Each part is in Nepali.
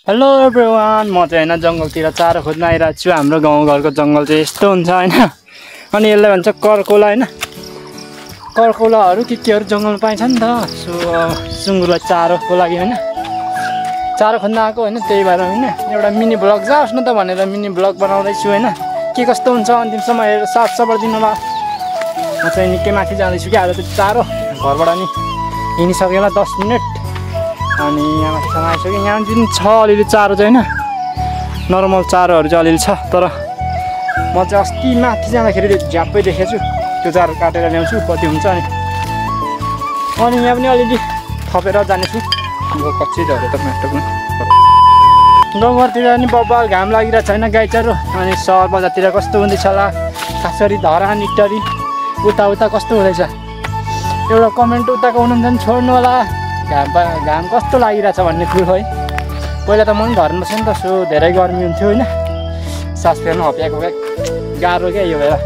हेलो एभ्रिवान, म चाहिँ हैन जंगलतिर चारो खोज्न आइरहेको छु। हाम्रो गाउँघरको जंगल चाहिँ यस्तो हुन्छ हैन। अनि यसलाई भन्छ करकोला हैन। करकोलाहरू केहरू जंगलमा पाइन्छ नि त। सो सुँगुरलाई चारोको लागि हैन, चारो खोज्न आएको हैन। त्यही भएर हैन एउटा मिनी ब्लग जाओस् न त भनेर मिनी ब्लग बनाउँदै छु हैन। के कस्तो हुन्छ अन्तिमसम्म हेरेर साथ सपोर्ट दिनु होला। म चाहिँ निकै माथि जाँदैछु कि आज चाहिँ चारो घरबाट नि हिँडिसकेँ होला 10 मिनेट। अनि यहाँ माथिसम्म आइसक्यो। यहाँ जुन छ अलिअलि चारो चाहिँ हैन, नर्मल चारोहरू चाहिँ अलिअलि छ। तर म चाहिँ अस्ति माथि जाँदाखेरि झ्याप्पै देखेको छु। त्यो चारो काटेर ल्याउँछु कति हुन्छ अनि यहाँ पनि अलिअलि थपेर जानेछु। कच्ची झऱ्यो त माटोमा। गाउँघरतिर नि बब्बाल घाम लागिरहेको छैन गाई चारो। अनि सहर बजारतिर कस्तो हुँदैछ होला, खास गरी धरान इटरी उता कस्तो हुँदैछ। एउटा कमेन्ट उताको हुनुहुन्छ भने छोड्नु होला। घाम कस्तो लागिरहेछ भन्ने कुरो है। पहिला त म पनि घरमा बसेँ नि त, सो धेरै गर्मी हुन्थ्यो होइन। सास फेर्नु हप्याएको गाह्रो क्या। यो बेला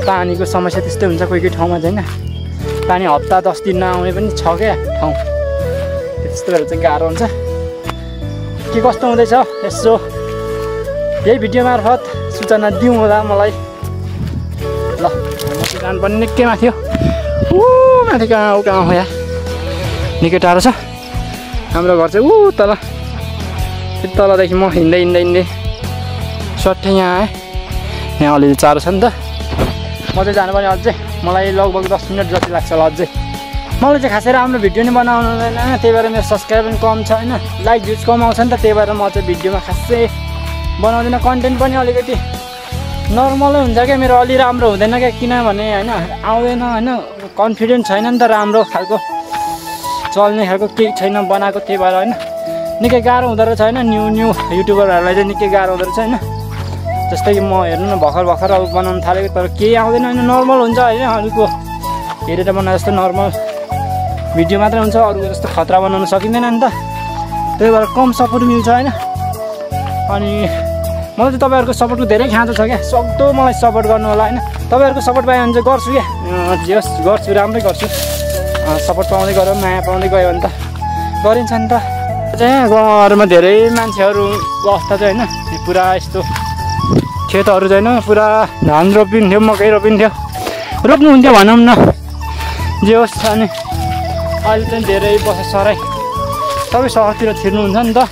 पानीको समस्या त्यस्तै हुन्छ कोही कोही ठाउँमा चाहिँ होइन। पानी हप्ता 10 दिन नआउने पनि छ क्या ठाउँ। त्यस्तो भएर चाहिँ गाह्रो हुन्छ। के कस्तो हुँदैछ यसो यही भिडियो मार्फत सूचना दिउँ होला मलाई। ल जानुपर्ने निकै माथि हो। माथि कहाँ हो या निकै टाढो छ हाम्रो घर चाहिँ। तल तलदेखि म हिँड्दै सट्टै यहाँ आएँ। यहाँ अलिअलि चारो छ नि त। म चाहिँ जानुपर्ने अझै मलाई लगभग 10 मिनट जति लाग्छ होला अझै। मलाई चाहिँ खासै राम्रो भिडियो नि बनाउनु हुँदैन, त्यही भएर मेरो सब्सक्राइब पनि कम छ होइन। लाइक भ्युज कम आउँछ नि त, त्यही भएर म चाहिँ भिडियोमा खासै बनाउँदिनँ। कन्टेन्ट पनि अलिकति नर्मलै हुन्छ क्या मेरो। अलि राम्रो हुँदैन क्या, किनभने होइन आउँदैन होइन। कन्फिडेन्स छैन नि त राम्रो खालको, चल्ने खालको केही छैन बनाएको। त्यही भएर होइन निकै गाह्रो हुँदो रहेछ होइन। न्यू युट्युबरहरूलाई चाहिँ निकै गाह्रो हुँदो रहेछ होइन। जस्तै कि म हेर्नु न भर्खर अब बनाउनु थालेको, तर केही आउँदैन होइन। नर्मल हुन्छ होइन। अरूको हेरेर बनाए जस्तो नर्मल भिडियो मात्रै हुन्छ, अरूको जस्तो खतरा बनाउन सकिँदैन नि त। त्यही भएर कम सपोर्ट मिल्छ होइन। अनि मलाई चाहिँ तपाईँहरूको सपोर्टको धेरै खाँचो छ क्या। सक्दो मलाई सपोर्ट गर्नु होला होइन। तपाईँहरूको सपोर्ट पायो भने चाहिँ गर्छु क्या। जे होस् गर्छु, राम्रै गर्छु। सपोर्ट पाउँदै गयो, माया पाउँदै गयो भने त गरिन्छ नि त। चाहिँ गाउँहरूमा धेरै मान्छेहरू अवस्था चाहिँ होइन पुरा यस्तो खेतहरू चाहिँ होइन पुरा धान रोपिन्थ्यो, मकै रोपिन्थ्यो, रोप्नुहुन्थ्यो भनौँ न। जे होस् अनि अहिले चाहिँ धेरै सराई सबै सहरतिर छिर्नुहुन्छ नि त।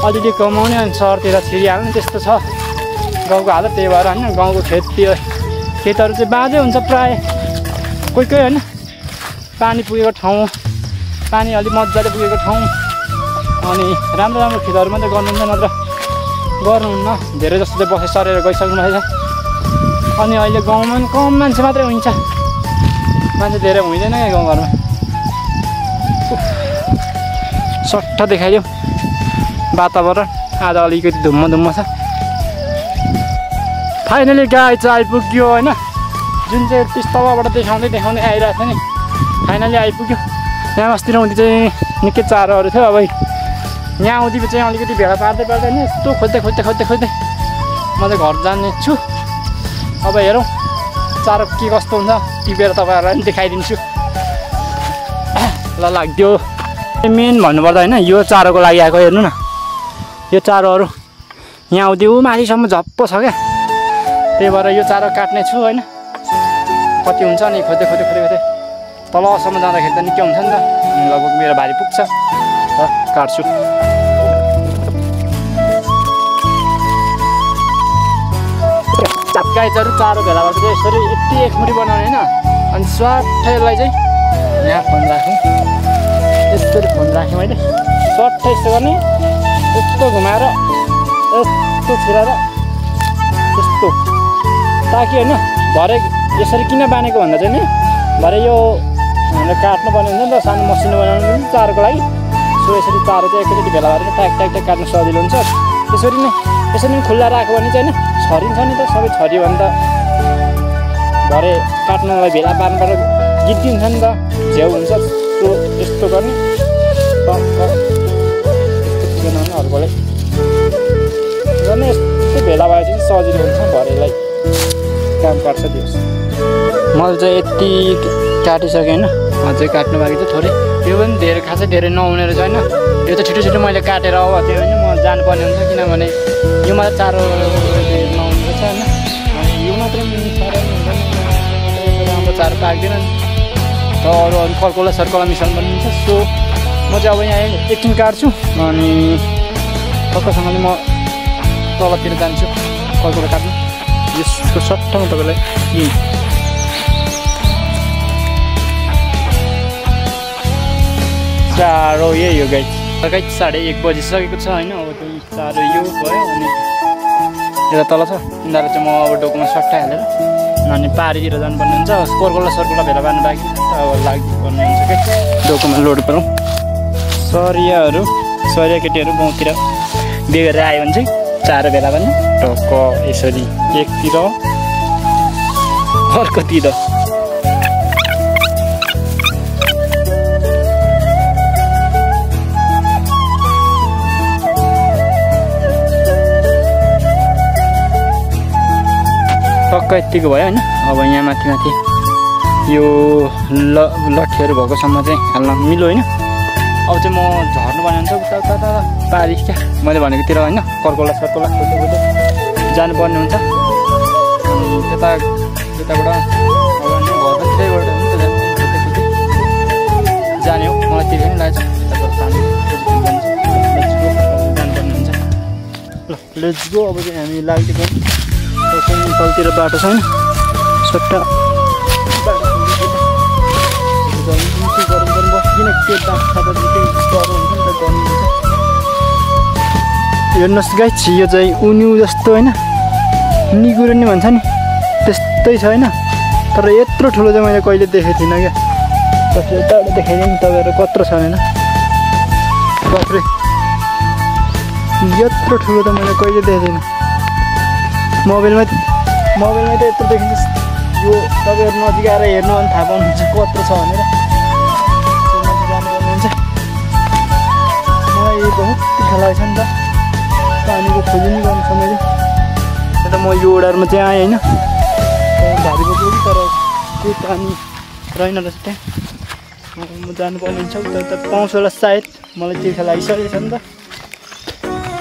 अलिअलि कमाउने अनि सहरतिर छिरिहाल्ने त्यस्तो छ गाउँको हालत। त्यही भएर होइन गाउँको खेतहरू चाहिँ बाँझै हुन्छ प्रायः। कोही होइन पानी पुगेको ठाउँ, पानी अलिक मजाले पुगेको ठाउँ अनि राम्रो खेतहरू मात्रै गर्नुहुन्छ, नत्र गर्नुहुन्न। धेरै जस्तो चाहिँ बसे सरेर गइसक्नु भएछ। अनि अहिले गाउँमा पनि कम मान्छे मात्रै हुन्छ, मान्छे धेरै हुँदैन क्या गाउँघरमा। सट्ट देखाइदियो वातावरण। आज अलिकति धुम्म छ। फाइनली गाई चाहिँ आइपुग्यो होइन। जुन चाहिँ तलबाट देखाउँदै आइरहेको थियो नि, फाइनली आइपुग्यो। यहाँ अस्तिर हुँदै चाहिँ निकै चारोहरू थियो। अब यहाँ आउँदै चाहिँ अलिकति भेडा पार्दै नि यस्तो खोज्दै म चाहिँ घर जाने छु। अब हेरौँ चारो के कस्तो हुन्छ, टिपेर तपाईँहरूलाई पनि देखाइदिन्छु। ल लाग्यो मेन भन्नुपर्दा होइन यो चारोको लागि आएको। हेर्नु न यो चारोहरू यहाँ आउँदै माथिसम्म झप्प छ क्या। त्यही भएर यो चारो काट्ने छु होइन। कति हुन्छ नि खोज्दै तलसम्म जाँदाखेरि त निकै हुन्छ नि त। लगभग मेरो भारी पुग्छ र काट्छु। गाई चारो भेला भएर चाहिँ यसरी यति एकमुठी बनाउने होइन। अनि स्वाट्टै यसलाई चाहिँ यहाँ फोन राख्ने, यसरी फोन राखेँ मैले। स्वाट्टै यस्तो गर्ने, यस्तो घुमाएर यस्तो छिराएर यस्तो, ताकि होइन भरे यसरी किन बानेको भन्दा चाहिँ नि भरे यो हामीले काट्नुपर्ने हुन्छ नि त। सानो मसिनो बनाउनु पनि चारोको लागि। सो यसरी चारो चाहिँ एकैचोटि भेला भएर ट्याक काट्नु सजिलो हुन्छ। यसरी नै खुल्ला राख्यो भने चाहिँ होइन छरिन्छ नि त। सबै छरियो भने त भरे काट्नलाई भेला पार्नुपर्दा गिट्टी हुन्छ नि त, झ्याउ हुन्छ। सो यस्तो गर्ने बनाउनु अरूकोले गर्ने। यस्तो भेला भए चाहिँ सजिलो हुन्छ, भरेलाई काम काट्छ दियोस्। मैले चाहिँ यति काटिसकेँ होइन, अझै काट्नु बाँकी छ थोरै। यो पनि धेरै खासै धेरै नहुने रहेछ होइन। यो त छिटो छिटो मैले काटेर हो त्यो होइन, म जानुपर्ने हुन्छ किनभने यो मात्रै चारो नहुने रहेछ होइन। अनि यो मात्रै साह्रो हुन्छ नि, राम्रो चारो पाक्दैन नि त, अरू फर्कोला सर्कोला मिसाउनु पर्ने हुन्छ। सो म चाहिँ अब यहाँ एकछिन काट्छु अनि टक्कसँगले म तलतिर जान्छु फर्कोला काट्नु। यसको सट्टामा तपाईँलाई यही चारो यही हो गाई। 1:30 बजिसकेको छ होइन। अब त्यही चारो यो भयो अनि यता तल छ यिनीहरू चाहिँ म अब डोकोमा सट्टा हालेर अनि पारीतिर जानुपर्ने हुन्छ। कोर्कोला सर्कोला भेला पार्नु बाँकी अब लाग्नुपर्ने हुन्छ क्या, डोकोमा लोड गरौँ। सरिया केटीहरू गाउँतिर बिहे गरेर आयो भने चाहिँ चारो भेला पार्ने टक्क यसरी एकतिर अर्कोतिर। टक्क यत्तिको भयो होइन। अब यहाँ माथि यो लट्ठीहरू भएकोसम्म चाहिँ हाल्न मिलो होइन। अब चाहिँ म झर्नुपर्ने हुन्छ उता पारी क्या मैले भनेकोतिर होइन, कर्कोला सर्कोला खोज्दै जानुपर्ने हुन्छ। अनि त्यताबाट घर पनि त्यहीबाट जाने हो, मलाई त्यही पनि लाग्छ। यताबाट पानी जानुपर्ने हुन्छ। ल लेट्स गो। अब चाहिँ हामी लाग्दै तलतिर बाटो छैन, सट्टा हेर्नुहोस् गाइस, यो चाहिँ उन्यु जस्तो होइन, निगुरो नि भन्छ नि त्यस्तै छ होइन। तर यत्रो ठुलो चाहिँ मैले कहिले देखेको थिइनँ क्या। यताबाट देखाइदिएँ नि तपाईँहरू कत्रो छ होइन, बाफ्रे यत्रो ठुलो त मैले कहिले देखेको थिइनँ। मोबाइलमै त यत्रो देखिन्छ। यो तपाईँहरू नजिक आएर हेर्नु भने थाहा पाउनुहुन्छ कत्रो छ भनेर। जानुपर्ने हुन्छ। मलाई यो बहुत तिखा लाग्छ नि त, पानीको खोजी नि गर्नु छ मैले। अन्त म यो ओडारमा चाहिँ आएँ होइन, भारीको पुग्यो तर त्यो पानी रहेन रहेछ त्यहाँ। म जानुपर्ने हुन्छ उता पाउँछ होला सायद, मलाई तिर्खा लागिसकेको छ नि त।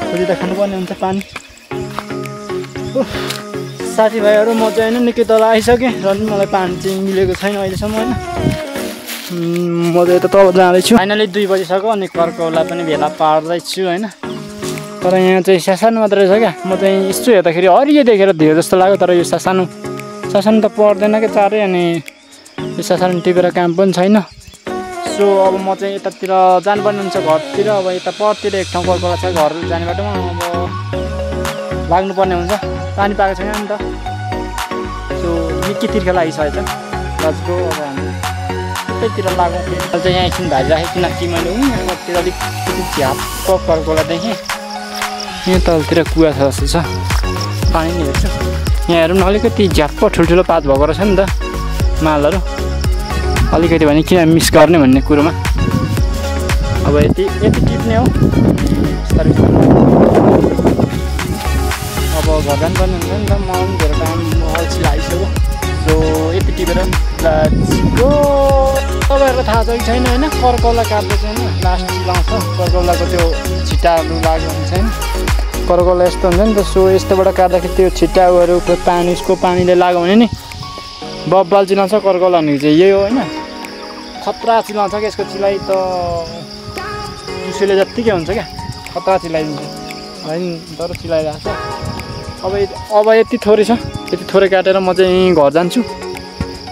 खोजी त खानुपर्ने हुन्छ पानी। साथीभाइहरू म चाहिँ होइन निकै तल आइसकेँ र पनि मलाई पानी चाहिँ मिलेको छैन अहिलेसम्म होइन। म चाहिँ यता तल जाँदैछु। फाइनली 2 बजिसक्यो अनि कर्कौला पनि भेला पार्दैछु होइन। तर यहाँ चाहिँ सानो मात्रै रहेछ क्या। म चाहिँ यस्तो हेर्दाखेरि हरियो देखेर धेरै जस्तो लाग्यो, तर यो सानो त पर्दैन क्या चारै। अनि यो सानो टिपेर काम पनि छैन। सो अब म चाहिँ यतातिर जानुपर्ने हुन्छ घरतिर। अब यता परतिर एक ठाउँ कर्कौला छ, घर जाने बाटोमा अब लाग्नुपर्ने हुन्छ। पानी पाएको छैन नि त, सो निकै तिर्खा लागिसकेको छ। लजको अब हामी त्यतैतिर लागौँ। अहिले चाहिँ यहाँ एकछिन भारी राखेँ किनकि मैले यहाँतिर अलिकति झ्याप्प कर्कौला देखेँ। यहाँ तलतिर कुवा छ जस्तो छ, पानी नि हेर्छु। यहाँ हेरौँ न, अलिकति झ्याप्प ठुल्ठुलो पात भएको रहेछ नि त मालहरू। अलिकति भने किन मिस गर्ने भन्ने कुरोमा अब यति टिप्ने हो। बिस्तारै अब घर जानुपर्ने हुन्छ नि त, म पनि धेरै टाइम अल्छी लागिसक्यो। सो यति टिपेर गो। तपाईँहरूको थाहा छ कि छैन होइन, कर्कौला काट्दा चाहिँ होइन लास्ट चिलाउँछ। कर्कौलाको त्यो छिट्टाहरू लाग्यो भने चाहिँ कर्कौला यस्तो हुन्छ नि त। सो यस्तोबाट काट्दाखेरि त्यो छिट्टाहरू उसको पानीले लाग्यो भने नि बब्बाल चिलाउँछ कर्कौला भनेको चाहिँ यही हो होइन। खतरा चिलाउँछ क्या, यसको चिलाइ त जुसुले जत्तिकै हुन्छ क्या, खतरा चिलाइदिन्छ होइन। तर चिलाइरहेको छ। अब यति थोरै छ, यति थोरै काटेर म चाहिँ घर जान्छु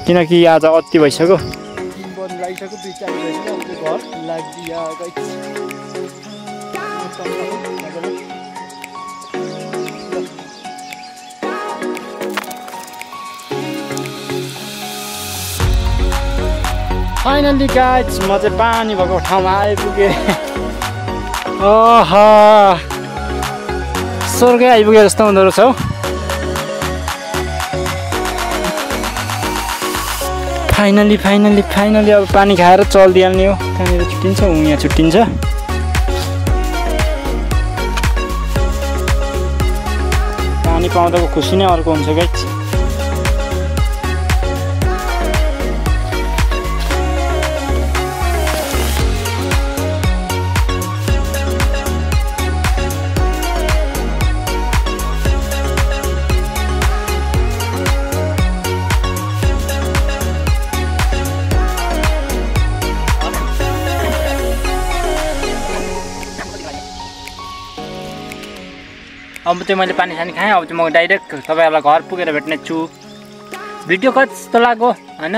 किनकि आज अति भइसक्यो। 3 बजी लागिसक्यो, 2-4 भइसक्यो। अब घर लाग्दिया फाइनली गाइज म चाहिँ पानी भएको ठाउँमा आइपुगेँ। स्वर्ग आइपुगे जस्तो हुँदो रहेछ हौ। फाइनली अब पानी खाएर चलिदिइहाल्ने हो। कहाँनिर छुट्टिन्छ, यहाँ छुट्टिन्छ। पानी पाउँदाको खुसी नै अर्को हुन्छ गाइज। अब चाहिँ मैले पानी सानी खाएँ। अब चाहिँ म डाइरेक्ट तपाईँहरूलाई घर पुगेर भेट्ने छु। भिडियो कस्तो लाग्यो हैन,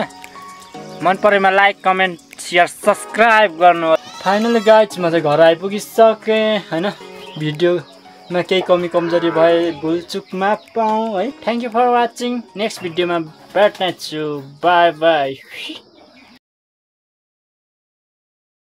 मन परेमा लाइक कमेन्ट सेयर सब्सक्राइब गर्नु। फाइनली गाइज म चाहिँ घर आइपुगिसकेँ हैन। भिडियोमा केही कमी कमजोरी भए भुलचुक माफ पाऊँ है। Thank you for watching. Next भिडियोमा भेट्ने छु। Bye by.